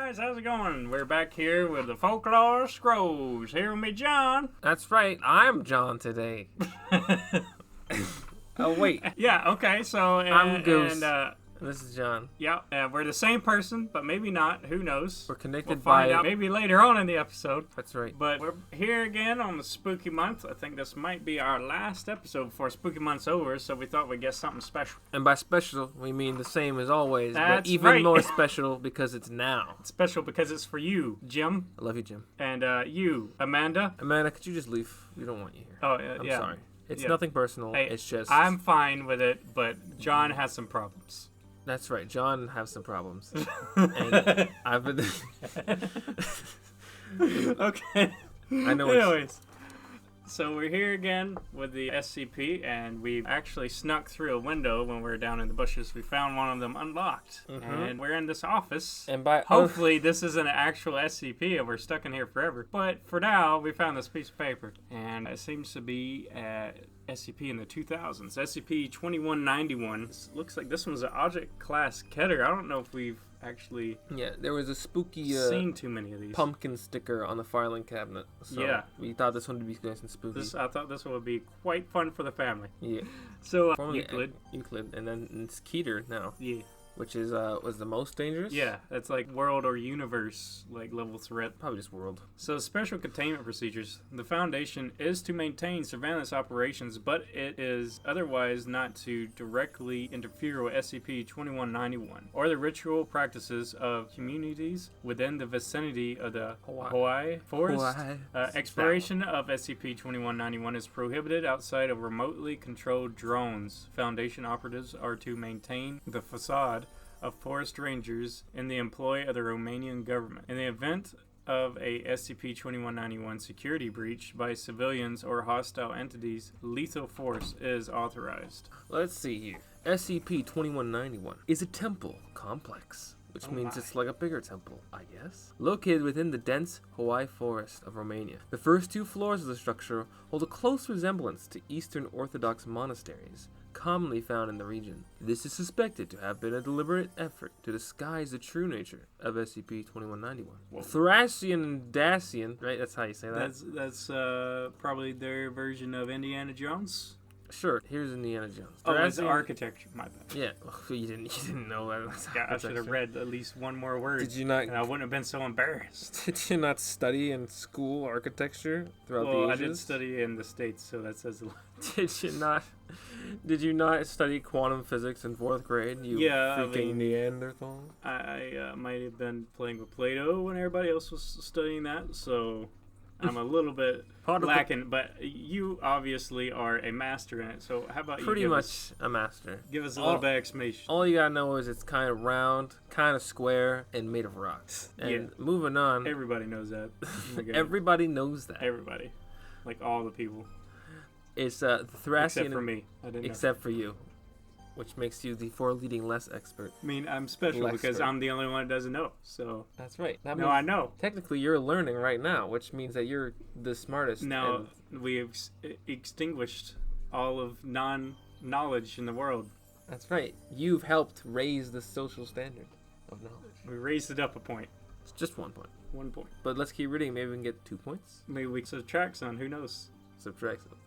guys, how's it going? We're back here with the Folklore Scrolls. Here with me, John. That's right, I'm John today. Oh, wait. Yeah, okay, so... I'm Goose. This is John. Yeah, we're the same person, but maybe not. Who knows? We're connected We'll find by... out maybe later on in the episode. That's right. But we're here again on the Spooky Month. I think this might be our last episode before Spooky Month's over, so we thought we'd get something special. And by special, we mean the same as always, That's but even right. more special because it's now. It's special because it's for you, Jim. I love you, Jim. And you, Amanda. Amanda, could you just leave? We don't want you here. Oh, I'm yeah. sorry. It's Yeah. nothing personal. Hey, it's just... I'm fine with it, but John has some problems. That's right. John has some problems. And I've been... Okay. I know Anyways, so we're here again with the SCP, and we actually snuck through a window when we were down in the bushes. We found one of them unlocked, and we're in this office. And by... Hopefully this is an actual SCP and we're stuck in here forever. But for now, we found this piece of paper, and it seems to be SCP in the 2000s. SCP-2191. Looks like this one's an object class Keter. I don't know if we've actually Yeah, there was a spooky seen too many of these. pumpkin sticker on the filing cabinet. So Yeah. we thought this one would be nice and spooky. I thought this one would be quite fun for the family. Yeah. So, Formerly Euclid. and then it's Keter now, Yeah. which is was the most dangerous. Yeah, it's like world or universe like level threat. Probably just world. So special containment procedures. The Foundation is to maintain surveillance operations, but it is otherwise not to directly interfere with SCP-2191 or the ritual practices of communities within the vicinity of the Hoia Forest. Exploration of SCP-2191 is prohibited outside of remotely controlled drones. Foundation operatives are to maintain the facade of forest rangers in the employ of the Romanian government. In the event of a SCP-2191 security breach by civilians or hostile entities, lethal force is authorized. Let's see here. SCP-2191 is a temple complex, which means it's like a bigger temple, I guess. Located within the dense Hoia Forest of Romania. The first two floors of the structure hold a close resemblance to Eastern Orthodox monasteries, commonly found in the region. This is suspected to have been a deliberate effort to disguise the true nature of SCP-2191. Thracian and Dacian, right? That's how you say that. That's probably their version of Indiana Jones. Sure. Here's Indiana Jones. Oh, it's architecture. My bad. Yeah. You didn't know that. Yeah, I should have read at least one more word. Did you not? And I wouldn't have been so embarrassed. Did you not study in school architecture throughout the ages? Well, I did study in the States, so that says a lot. Did you not study quantum physics in 4th grade? You freaking Neanderthal. I might have been playing with Play-Doh when everybody else was studying that, so I'm a little bit lacking. But you obviously are a master in it, so how about pretty much a master? Give us a little bit of explanation. All you gotta know is it's kind of round, kind of square, and made of rocks. And moving on. Everybody knows that. Everybody knows that. Everybody, like all the people. It's the Thracian. Except for me. I didn't know. Except for you, which makes you the leading less expert. I mean, I'm special because I'm the only one that doesn't know. So that's right. That I know. Technically, you're learning right now, which means that you're the smartest. Now we have extinguished all of non-knowledge in the world. That's right. You've helped raise the social standard of knowledge. We raised it up a point. It's just 1 point. 1 point. But let's keep reading. Maybe we can get 2 points. Maybe we subtract some. Who knows? Subtract some.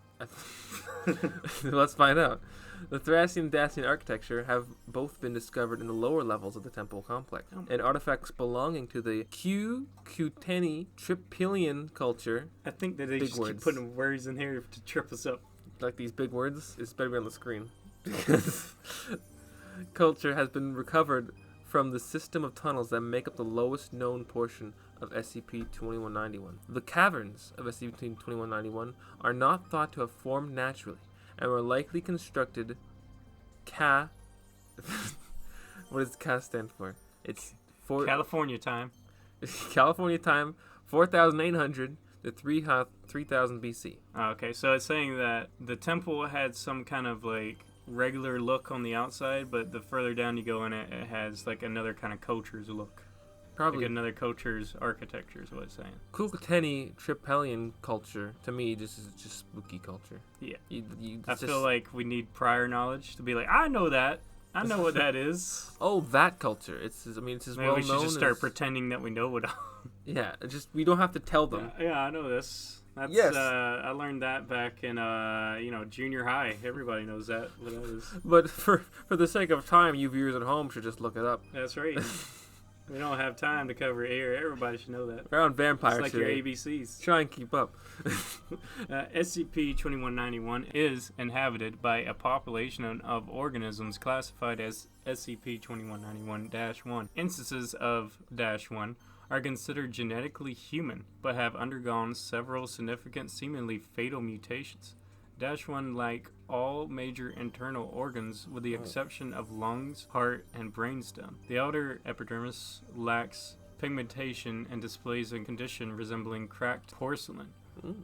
Let's find out. The Thracian and Dacian architecture have both been discovered in the lower levels of the temple complex, and artifacts belonging to the Cucuteni-Trypillian culture. I think that they just keep putting words in here to trip us up. Like these big words, it's better be on the screen. Culture has been recovered from the system of tunnels that make up the lowest known portion of SCP-2191. The caverns of SCP-2191 are not thought to have formed naturally and were likely constructed What does Ca stand for? It's California time. California time, 4,800 to 3,000 BC. Okay, so it's saying that the temple had some kind of like regular look on the outside, but the further down you go in it, it has like another kind of culture's look. Probably like another culture's architecture is what it's saying. Cucuteni-Trypillian culture, to me, this is just spooky culture. Yeah. I feel like we need prior knowledge to be like, I know that. I know what that is. Oh, that culture. It's as Maybe well we should known just start as... pretending that we know it all. Yeah, we don't have to tell them. Yeah, I know this. That's, Yes. I learned that back in, junior high. Everybody knows that. What that is. But for the sake of time, you viewers at home should just look it up. That's right. We don't have time to cover it here. Everybody should know that. We're on vampires It's like today. your ABCs. Try and keep up. SCP-2191 is inhabited by a population of organisms classified as SCP-2191-1. Instances of -1 are considered genetically human, but have undergone several significant, seemingly fatal mutations. -1, like all major internal organs, with the exception of lungs, heart, and brainstem. The outer epidermis lacks pigmentation and displays a condition resembling cracked porcelain,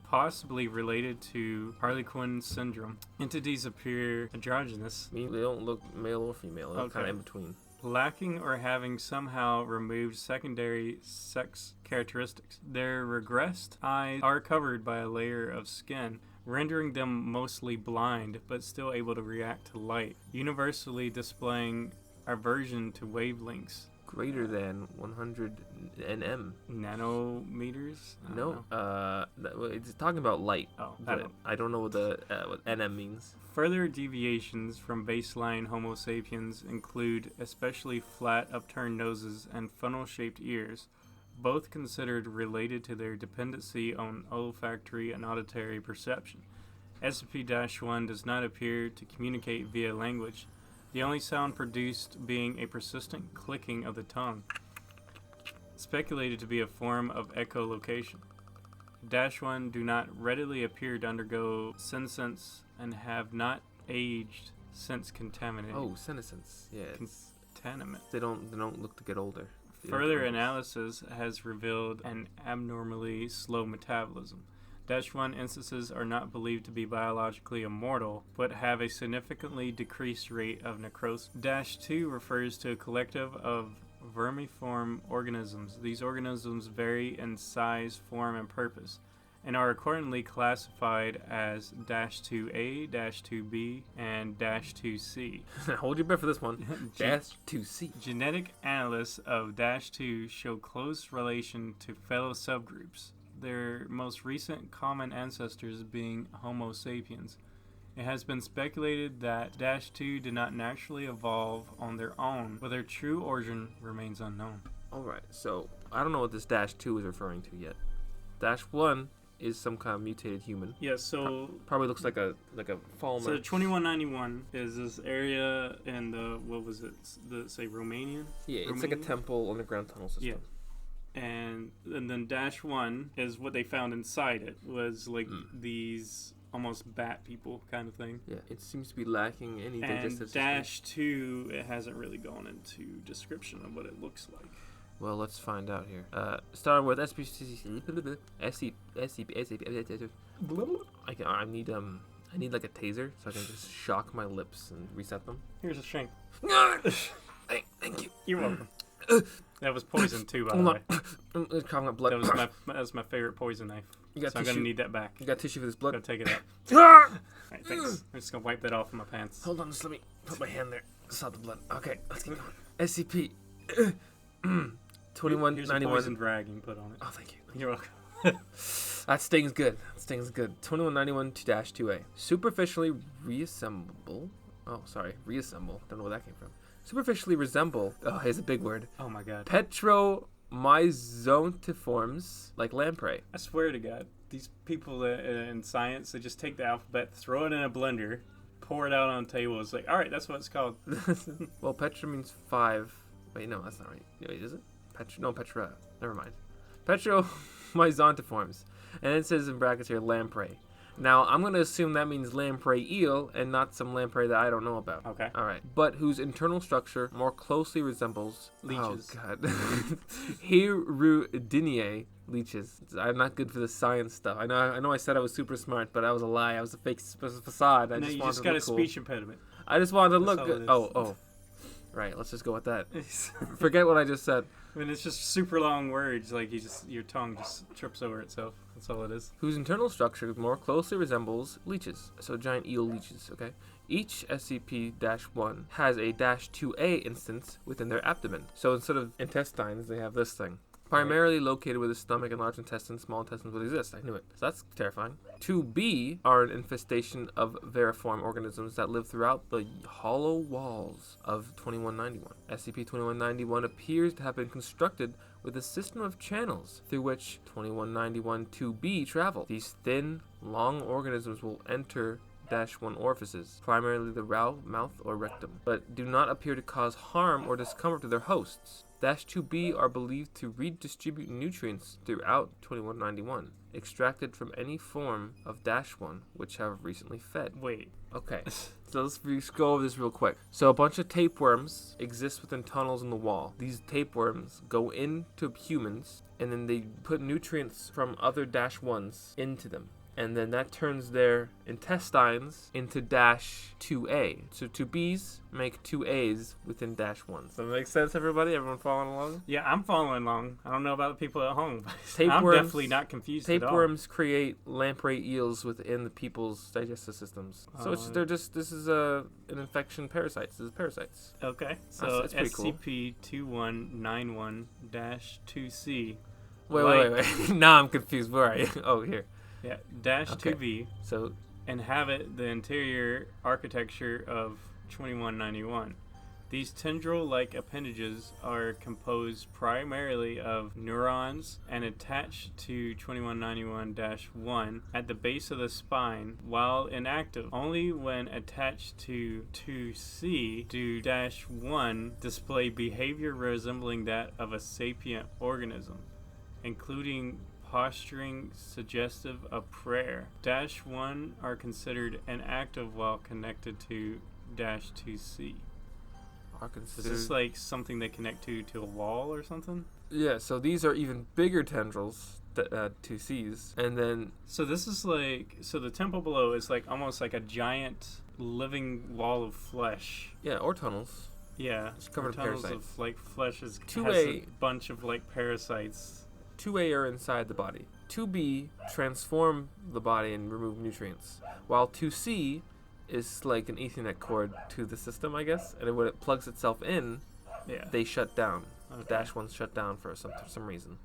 possibly related to Harlequin syndrome. Entities appear androgynous, They don't look male or female. They're Okay. kind of in between. lacking or having somehow removed secondary sex characteristics. Their regressed eyes are covered by a layer of skin, rendering them mostly blind, but still able to react to light, universally displaying aversion to wavelengths. Greater than 100 nm. Nanometers? I don't know. It's talking about light. Oh, But I don't know what the what nm means. Further deviations from baseline Homo sapiens include especially flat upturned noses and funnel-shaped ears, both considered related to their dependency on olfactory and auditory perception. SCP-1 does not appear to communicate via language, the only sound produced being a persistent clicking of the tongue, speculated to be a form of echolocation. -1 do not readily appear to undergo senescence and have not aged since contaminated. Oh, senescence. Yeah. Containment. They don't look to get older. Further analysis has revealed an abnormally slow metabolism. -1 instances are not believed to be biologically immortal, but have a significantly decreased rate of necrosis. -2 refers to a collective of vermiform organisms. These organisms vary in size, form, and purpose, and are accordingly classified as -2A, -2B, and -2C. Hold your breath for this one. -2C. Genetic analysts of -2 show close relation to fellow subgroups, their most recent common ancestors being Homo sapiens. It has been speculated that -2 did not naturally evolve on their own, but their true origin remains unknown. Alright, so I don't know what this -2 is referring to yet. -1 is some kind of mutated human. Yeah, so Probably looks like a fallen. So 2191 is this area in the, what was it, say Romanian? Yeah, it's like a Romania? temple underground tunnel system. Yeah. And then -1 is what they found inside it, was like these almost bat people kind of thing. Yeah, it seems to be lacking any And digestive system. -2, it hasn't really gone into description of what it looks like. Well, let's find out here. Starting with SCP. I need like a taser so I can just shock my lips and reset them. Here's a shank. Thank you. You're welcome. That was poison too, by the Hold way. on. It's coughing up blood. That was my favorite poison knife. You got So I'm tissue. gonna need that back. You got tissue for this Gotta blood. take it out. Ah! Alright, thanks. I'm just gonna wipe that off of my pants. Hold on, just let me put my hand there. Stop the blood. Okay, let's keep going. SCP. Here's a 2191. poisoned rag you can put on it. Oh, thank you. You're welcome. That stings good. 2191-2A. Superficially reassemble. Oh, sorry. Reassemble. Don't know where that came from. Superficially resemble. Oh, here's a big word. Oh my god. Petromyzontiforms, like lamprey. I swear to God, these people in science, they just take the alphabet, throw it in a blender, pour it out on a table. It's like, alright, that's what it's called. Well, Petra means 5. Wait, no, that's not right. Wait, is it? Petra. Never mind. Petromyzontiforms. And it says in brackets here, lamprey. Now, I'm going to assume that means lamprey eel and not some lamprey that I don't know about. Okay. All right. But whose internal structure more closely resembles... Leeches. Oh, God. Hirudiniae leeches. I'm not good for the science stuff. I know I said I was super smart, but that was a lie. I was a fake facade. No, you just got a speech impediment. I just wanted to That's look all good. it is. Oh. Right, let's just go with that. Forget what I just said. I mean, it's just super long words. Like your tongue just trips over itself. That's all it is. Whose internal structure more closely resembles leeches. So giant eel leeches, okay? Each SCP-1 has a -2A instance within their abdomen. So instead of intestines, they have this thing. Primarily located where the stomach and large intestine, small intestines would exist. I knew it. So that's terrifying. 2B are an infestation of variform organisms that live throughout the hollow walls of 2191. SCP-2191 appears to have been constructed with a system of channels through which 2191 2B travel. These thin, long organisms will enter -1 orifices, primarily the mouth or rectum, but do not appear to cause harm or discomfort to their hosts. -2B are believed to redistribute nutrients throughout 2191, extracted from any form of -1 which have recently fed. Wait. Okay, so let's go over this real quick. So a bunch of tapeworms exist within tunnels in the wall. These tapeworms go into humans, and then they put nutrients from other -1s into them. And then that turns their intestines into -2A. So 2Bs make 2As within -1s. Does that make sense, everybody? Everyone following along? Yeah, I'm following along. I don't know about the people at home. I'm Tapeworms, definitely not confused at all. tapeworms create lamprey eels within the people's digestive systems. So this is an infection parasites. This is parasites. Okay, so That's pretty cool. SCP-2191-2C. Wait. Now I'm confused. Where are you? Oh, here. Yeah, -2B So inhabit the interior architecture of 2191. These tendril-like appendages are composed primarily of neurons and attached to 2191-1 at the base of the spine while inactive. Only when attached to 2C do -1 display behavior resembling that of a sapient organism, including posturing suggestive of prayer. -1 are considered inactive while connected to -2C. Is this like something they connect to a wall or something? Yeah, so these are even bigger tendrils, 2Cs, and then... So this is like, so the temple below is like almost like a giant living wall of flesh. Yeah, or tunnels. Yeah, It's covered in tunnels parasites. of like flesh has 2A a bunch of like parasites. 2A are inside the body. 2B transform the body and remove nutrients, while 2C is like an Ethernet cord to the system, I guess, and when it plugs itself in, they shut down. Okay. -1s shut down for some reason.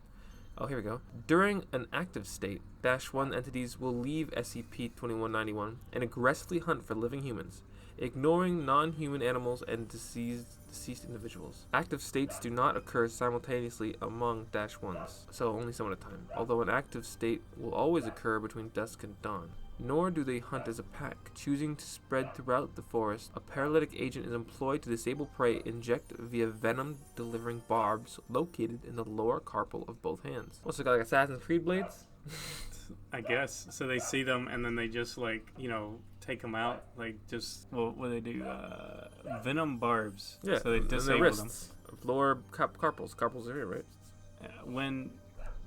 Oh, here we go. During an active state, -1 entities will leave SCP-2191 and aggressively hunt for living humans, ignoring non-human animals and deceased individuals. Active states do not occur simultaneously among -1s, so only some at a time, although an active state will always occur between dusk and dawn. Nor do they hunt as a pack, choosing to spread throughout the forest. A paralytic agent is employed to disable prey, inject via venom-delivering barbs located in the lower carpal of both hands. What's it got, like Assassin's Creed blades? I guess. So they see them and then they just like, take them out. Like just, what do they do? Venom barbs. Yeah, So they and their disable them. wrists. Lower carpals. Carpals are here, right? When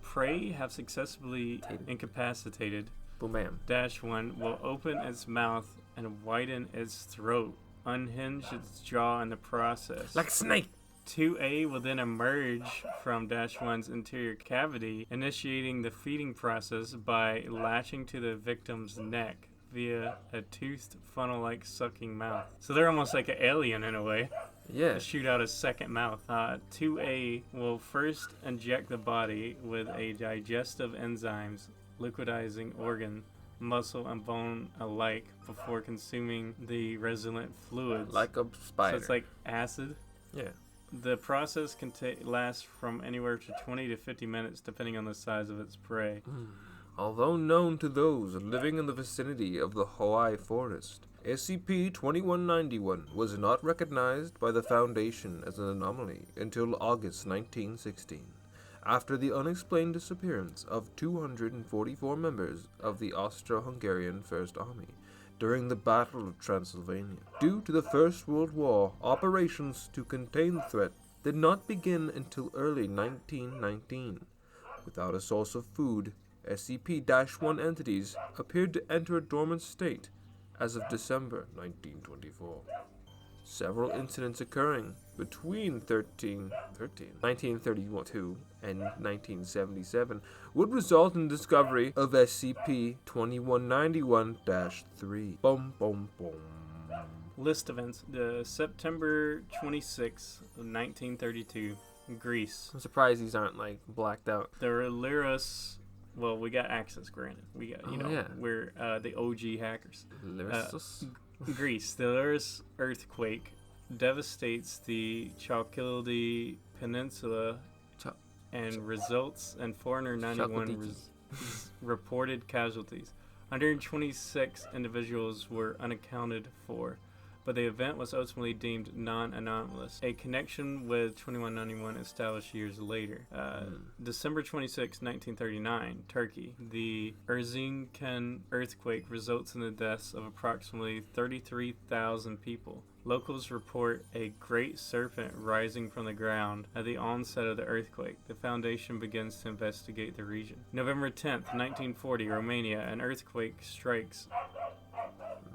prey have successfully incapacitated, Boom, bam. -1 will open its mouth and widen its throat, unhinge its jaw in the process. Like a snake. 2A will then emerge from -1's interior cavity, initiating the feeding process by latching to the victim's neck via a toothed funnel-like sucking mouth. So they're almost like an alien in a way. Yeah. To shoot out a second mouth. 2A will first inject the body with a digestive enzymes, liquidizing organ, muscle, and bone alike before consuming the resonant fluids. Like a spider. So it's like acid. Yeah. The process can last from anywhere to 20 to 50 minutes depending on the size of its prey. Although known to those living in the vicinity of the Hoia Forest, SCP-2191 was not recognized by the Foundation as an anomaly until August 1916, after the unexplained disappearance of 244 members of the Austro-Hungarian First Army during the Battle of Transylvania. Due to the First World War, operations to contain the threat did not begin until early 1919. Without a source of food, SCP-1 entities appeared to enter a dormant state as of December 1924. Several incidents occurring between 1932 and 1977 would result in the discovery of SCP-2191-3. Boom, boom, boom. List events. The September 26th, 1932, Greece. I'm surprised these aren't like blacked out. The Lyris. Well, we got access granted. We got, we're the OG hackers. Greece. The Lyris earthquake devastates the Chalkidiki Peninsula and results in 491 reported casualties. 126 individuals were unaccounted for, but the event was ultimately deemed non-anomalous. A connection with 2191 established years later. December 26, 1939, Turkey. The Erzincan earthquake results in the deaths of approximately 33,000 people. Locals report a great serpent rising from the ground at the onset of the earthquake. The Foundation begins to investigate the region. November 10th, 1940, Romania. An earthquake strikes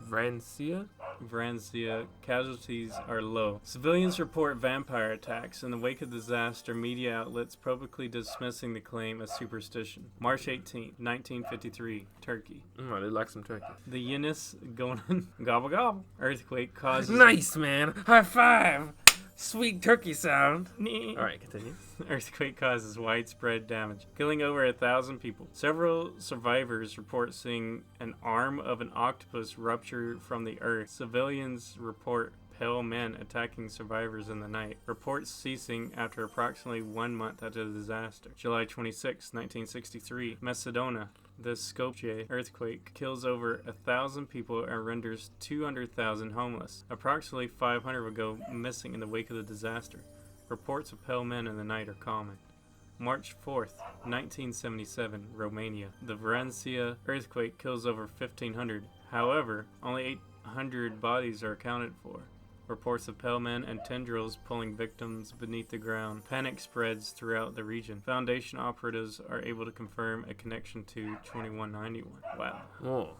Vrancia. Casualties are low. Civilians report vampire attacks. In the wake of disaster, media outlets publicly dismissing the claim as superstition. March 18, 1953, Turkey. They like some turkey. The Yunus Gonan Gobble Gobble earthquake causes... Nice, man. High five. Sweet turkey sound. All right, continue. Earthquake causes widespread damage, killing over 1,000 people. Several survivors report seeing an arm of an octopus rupture from the earth. Civilians report pale men attacking survivors in the night. Reports ceasing after approximately 1 month after the disaster. July 26, 1963, Macedonia. The Skopje earthquake kills over 1,000 people and renders 200,000 homeless. Approximately 500 will go missing in the wake of the disaster. Reports of pale men in the night are common. March 4th, 1977, Romania. The Vrancia earthquake kills over 1,500. However, only 800 bodies are accounted for. Reports of pale men and tendrils pulling victims beneath the ground. Panic spreads throughout the region. Foundation operatives are able to confirm a connection to 2191. Wow. Oh.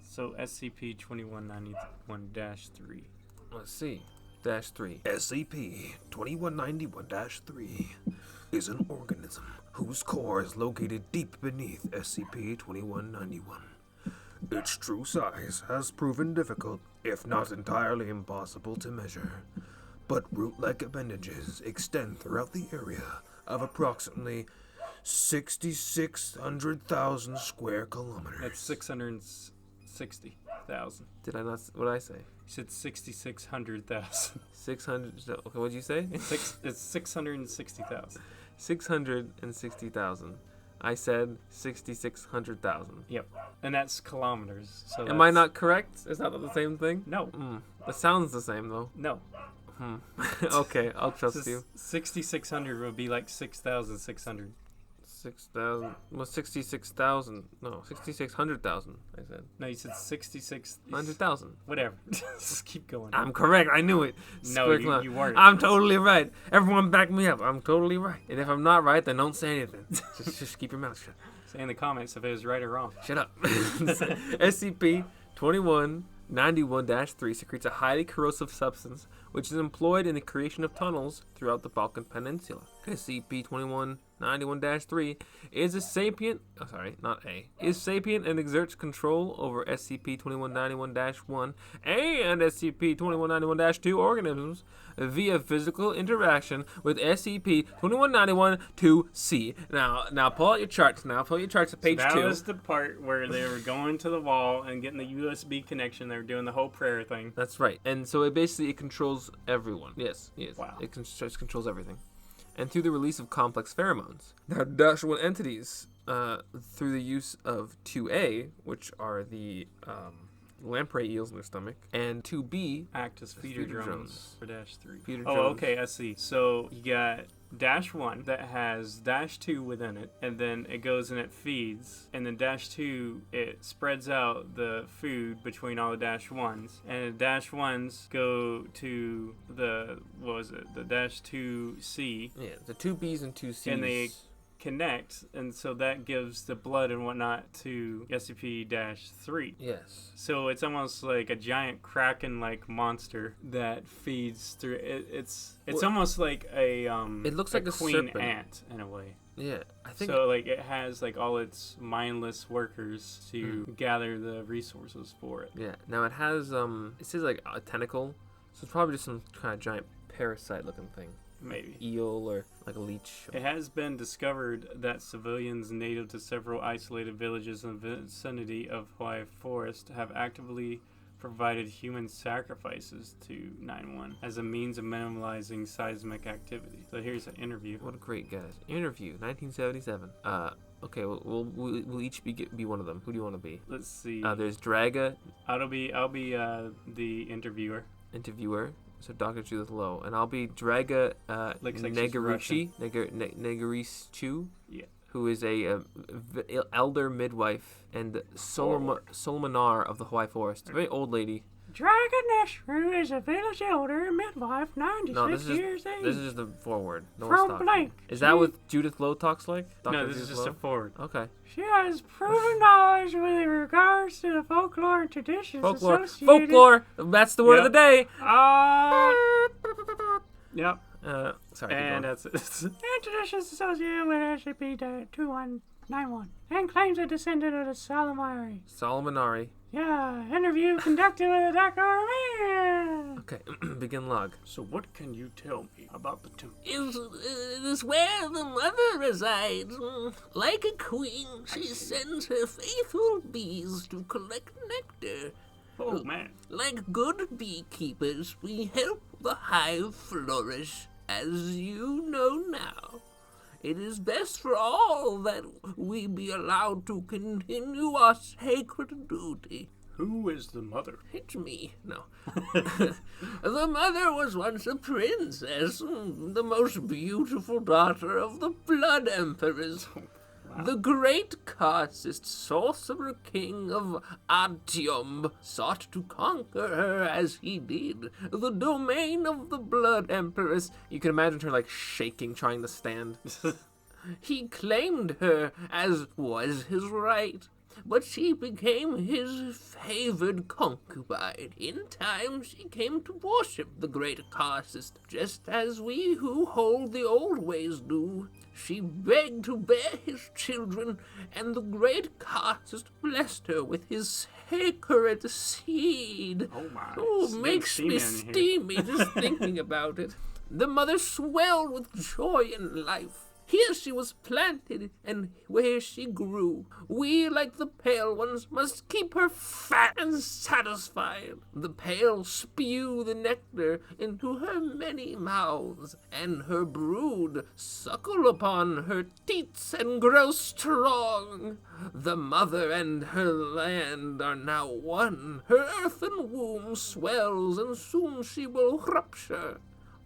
So SCP-2191-3. Let's see. -3. SCP-2191-3 is an organism whose core is located deep beneath SCP-2191. Its true size has proven difficult, if not entirely impossible to measure, but root-like appendages extend throughout the area of approximately 6,600,000 square kilometers. That's 660,000. Did I not? What did I say? You said 6,600,000. 600. Okay, what'd you say? It's 660,000. 660,000. I said 6,600,000. Yep. And that's kilometers. So Am I not correct? Is that not the same thing? No. It sounds the same, though. No. Okay, I'll trust you. 6,600 would be like 6,600. 6,000. Well, 66,000. No, 6,600,000, I said. No, you said 66,100,000. Whatever. Just keep going. I'm correct. I knew it. No, you weren't. I'm totally right. Everyone back me up. I'm totally right. And if I'm not right, then don't say anything. just keep your mouth shut. Say in the comments if it was right or wrong. Shut up. SCP-2191-3 secretes a highly corrosive substance which is employed in the creation of tunnels throughout the Balkan Peninsula. SCP-2191-3 is sapient and exerts control over SCP-2191-1 and SCP-2191-2 organisms via physical interaction with SCP-2191-2C. Now pull out your charts. Pull your charts at page 2. That was the part where they were going to the wall and getting the USB connection. They were doing the whole prayer thing. That's right. And so it controls everyone. Yes. Wow. It controls everything. And through the release of complex pheromones. Now, Dacian entities, through the use of 2A, which are the lamprey eels in their stomach, and 2B act as feeder drones for -3. Feeder drones. drones. Okay, I see. So you got -1 that has -2 within it, and then it goes and it feeds, and then -2 it spreads out the food between all the -1s, and the -1s go to the the -2C. Yeah, the 2Bs and 2Cs. And they connect, and so that gives the blood and whatnot to SCP-3. Yes. So it's almost like a giant kraken-like monster that feeds through. It's almost like a it looks a like a queen serpent. ant in a way. Yeah, I think. So like it has like all its mindless workers to gather the resources for it. Yeah. Now it has it says like a tentacle, so it's probably just some kind of giant parasite-looking thing. Maybe. Eel or like a leech. It has been discovered that civilians native to several isolated villages in the vicinity of Hoia Forest have actively provided human sacrifices to 9-1 as a means of minimalizing seismic activity. So here's an interview. What a great guess. Interview, 1977. Okay, we'll each be one of them. Who do you want to be? Let's see. There's Draga, I'll be the interviewer. interviewer. So Dr. Judith Lowe, and I'll be Draga Looks like she's Negarucci, Negarischu, Yeah. who is a elder midwife and Solomonar of the Hoia Forest. A very old lady. Dragon Neshru is a village elder midwife, 96 years age. This is just the foreword. No From one's talking. blank. Is that what Judith Lowe talks like? No, Dr. this is Judith just Lowe? a forward. Okay. She has proven knowledge with regards to the folklore and traditions Folklore. associated. Folklore. That's the word of the day. Yep. Sorry. And that's it. And traditions associated with SCP-2191. And claims a descendant of the Solomari. Solomonari. Yeah, interview conducted with Dr. Romania. Okay. Begin log. So what can you tell me about the temple? It is where the mother resides. Like a queen, she sends her faithful bees to collect nectar. Oh, man. Like good beekeepers, we help the hive flourish, as you know now. It is best for all that we be allowed to continue our sacred duty. Who is the mother? It's me. No. The mother was once a princess, the most beautiful daughter of the Blood Emperors. The great Karcist sorcerer king of Artyom sought to conquer her as he did the domain of the Blood Empress. You can imagine her like shaking, trying to stand. He claimed her, as was his right, but she became his favored concubine. In time, she came to worship the great Karcist, just as we who hold the old ways do. She begged to bear his children, and the great Karcist blessed her with his sacred seed. Oh, my. Oh, It's makes getting me steamy in here. steamy just thinking about it. The mother swelled with joy in life. Here she was planted, and where she grew. We, like the pale ones, must keep her fat and satisfied. The pale spew the nectar into her many mouths, and her brood suckle upon her teats and grow strong. The mother and her land are now one. Her earthen womb swells, and soon she will rupture.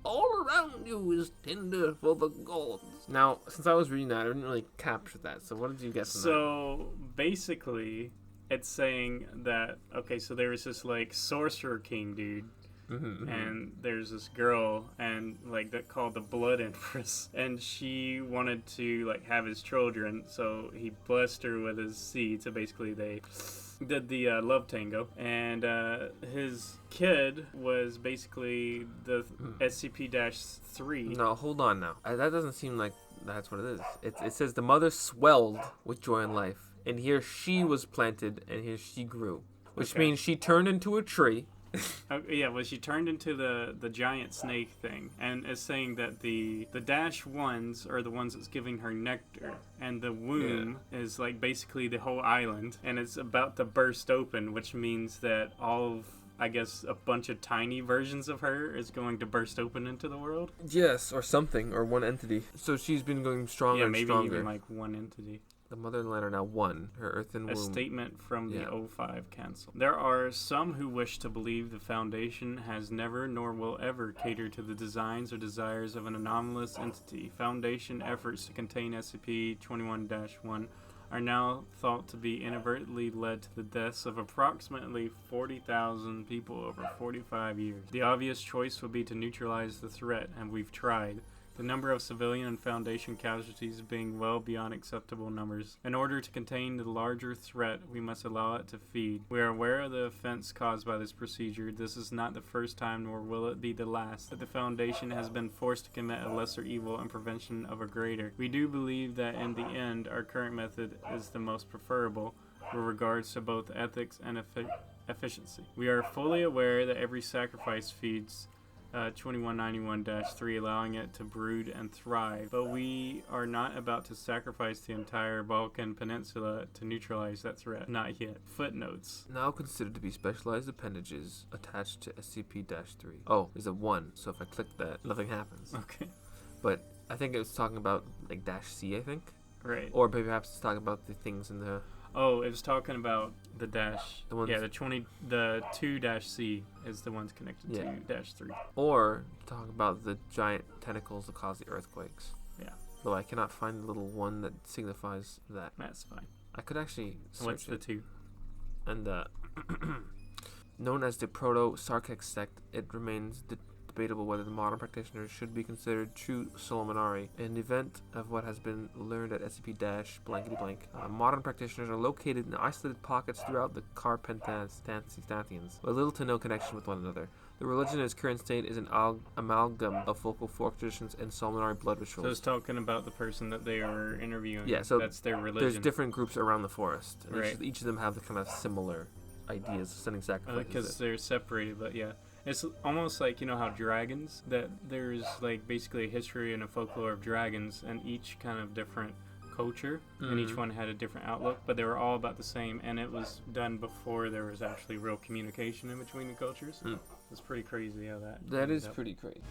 All around you is tender for the gods. Now, since I was reading that, I didn't really capture that. So what did you get from that? So basically, it's saying that, okay, so there was this like sorcerer king dude. And there's this girl and like that called the Blood Empress, and she wanted to like have his children, so he blessed her with his seed. So basically they did the love tango, and his kid was basically the SCP-3. No, hold on now. That doesn't seem like that's what it is. It says the mother swelled with joy in life, and here she was planted, and here she grew, which Okay. means she turned into a tree. Yeah, well, she turned into the giant snake thing, and it's saying that the dash ones are the ones that's giving her nectar, and the womb is like basically the whole island, and it's about to burst open, which means that all of, I guess, a bunch of tiny versions of her is going to burst open into the world. Yes, or something, or one entity. So she's been going stronger Yeah, and maybe stronger. even like one entity. The mother and land are now one. Her earthen A womb. statement from the Yeah. O5 Council. There are some who wish to believe the Foundation has never nor will ever cater to the designs or desires of an anomalous entity. Foundation efforts to contain SCP-21-1 are now thought to be inadvertently led to the deaths of approximately 40,000 people over 45 years. The obvious choice would be to neutralize the threat, and we've tried. the number of civilian and Foundation casualties being well beyond acceptable numbers. In order to contain the larger threat, we must allow it to feed. We are aware of the offense caused by this procedure. This is not the first time, nor will it be the last, that the Foundation has been forced to commit a lesser evil in prevention of a greater. We do believe that in the end, our current method is the most preferable with regards to both ethics and efficiency. We are fully aware that every sacrifice feeds 2191-3, allowing it to brood and thrive, but we are not about to sacrifice the entire Balkan Peninsula to neutralize that threat. Not yet. Footnotes. Now considered to be specialized appendages attached to SCP-3. Oh, there's a 1, so if I click that, nothing happens. Okay. But I think it was talking about like -C, I think. Right. Or maybe perhaps it's talking about the things in the... Oh, it was talking about the dash. The ones- Yeah, the 2-C is the ones connected Yeah. to -3. Or talking about the giant tentacles that cause the earthquakes. Yeah, Though I cannot find the little one that signifies that. that's fine. I could actually What's search the it. 2? And known as the Proto-Sarkic sect, it remains debatable whether the modern practitioners should be considered true Solomonari. In the event of what has been learned at SCP-blankety-blank, modern practitioners are located in isolated pockets throughout the Carpentatians, with little to no connection with one another. The religion in its current state is an amalgam of focal folk traditions and Solomonari blood rituals. So it's talking about the person that they are interviewing. Yeah, so that's their religion. There's different groups around the forest. And Right. each of them have the kind of similar ideas of sending sacrifices. Because they're separated, but yeah. It's almost like, you know how dragons, that there's like basically a history and a folklore of dragons, and each kind of different culture, and each one had a different outlook, but they were all about the same, and it was done before there was actually real communication in between the cultures. It's pretty crazy how that That ended is up. pretty crazy.